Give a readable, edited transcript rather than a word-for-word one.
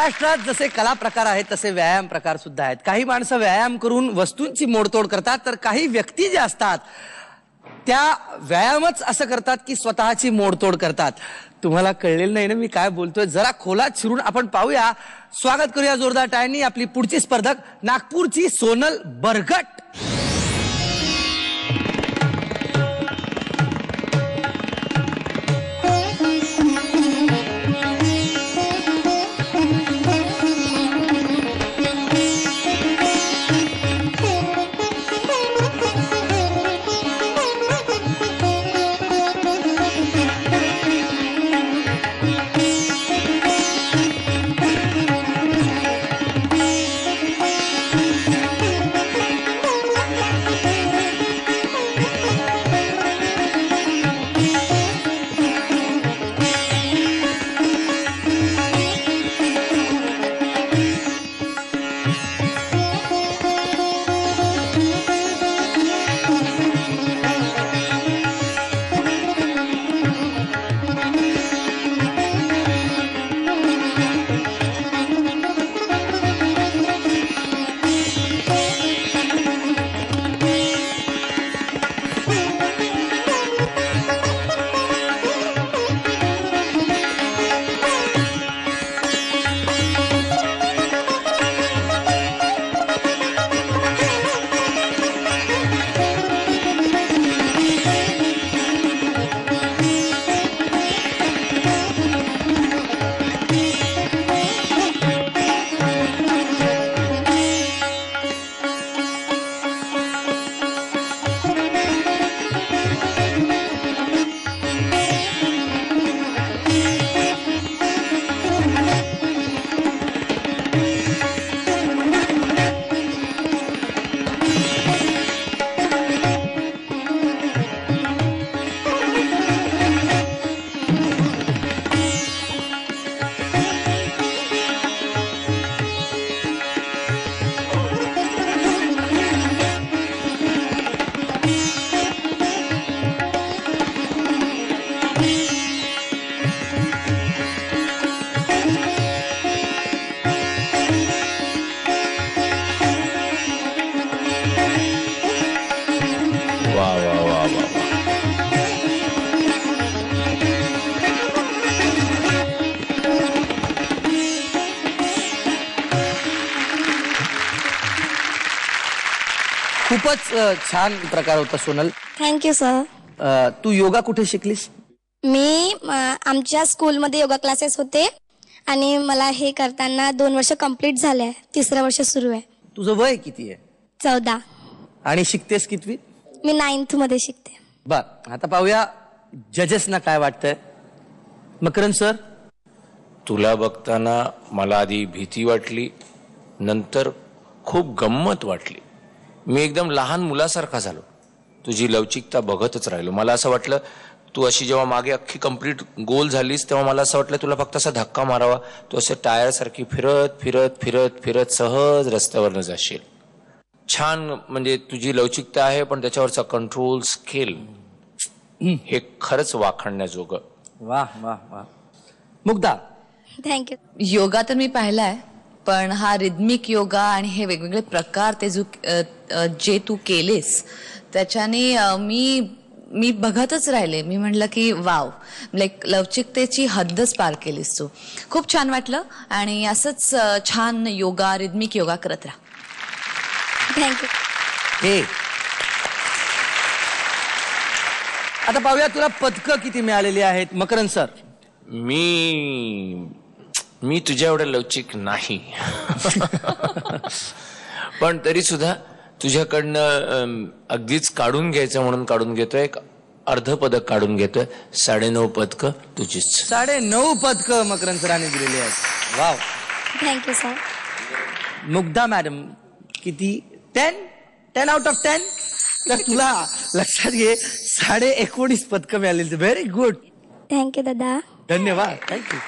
महाराष्ट्रात जसे कला प्रकार आहेत तसे व्यायाम प्रकार सुद्धा आहेत. काही माणसं व्यायाम करून वस्तूंची मोडतोड करतात, तर काही व्यक्ती ज्या असतात त्या व्यायामच असं करतात की स्वतःची मोडतोड करतात. तुम्हाला कळलेलं नाही ना मी काय बोलतोय? जरा खोलात शिरून आपण पाहूया. स्वागत करूया जोरदार टाळ्यांनी आपली पुढची स्पर्धक नागपूरची सोनल बरगट. खूपच छान प्रकार होता सोनल. Thank you sir. तू योगा कुठे शिकलीस? मी आमच्या स्कूलमध्ये योगा क्लासेस होते आणि मला हे करताना 2 वर्ष कंप्लीट झाले. 3रं वर्ष सुरू आहे. तुझं वय किती आहे? 14. आणि शिकतेस कितवी? मी 9th मध्ये शिकते. बर, आता पाहूया जजेसना काय वाटतंय. मकरंद सर, तुला बघताना मला आधी भीती वाटली, नंतर खूप गंमत वाटली. मी एकदम लहान मुलासारखा झालो. तुझी लवचिकता बघतच राहिलो. मला असं वाटलं तू अशी जेव्हा मागे अख्खी कंप्लीट गोल झालीस तेव्हा मला असं वाटलं तुला फक्त असा धक्का मारावा, तू असं टायर सारखी फिरत फिरत फिरत फिरत सहज रस्त्यावरनं जाशील. छान, म्हणजे तुझी लवचिकता आहे पण त्याच्यावरचा कंट्रोल स्किल हे खरंच वाखाणण्याजोगं. वाह वाह वाह. मुग्धा, थँक्यू. योगा तर मी पाहिलाय, पण हा रिदमिक योगा आणि हे वेगवेगळे प्रकार ते जे तू केलेस त्याच्याने मी बघतच राहिले. मी म्हटलं की वाव, लाईक लवचिकतेची हद्दच पार केलीस तू. खूप छान वाटलं आणि असंच छान योगा, रिदमिक योगा करत राहा. थँक्यू. हे आता पाहूया तुला पदकं किती मिळालेली आहेत. मकरंद सर, मी तुझ्या एवढं लवचिक नाही. पण तरी सुद्धा तुझ्याकडनं अगदीच काढून घ्यायचं म्हणून काढून घेतोय. एक अर्ध पदक काढून घेतोय. 9.5 पदकं तुझीच. 9.5 पदकं मकरंद सरांनी दिलेली आहेत. Wow. Thank you sir. Mugdha madam, किती? 10 आउट ऑफ 10. तर तुला लक्षात घे 19.5 पदकं मिळालेली. Very good. थँक्यू दादा. धन्यवाद. थँक्यू.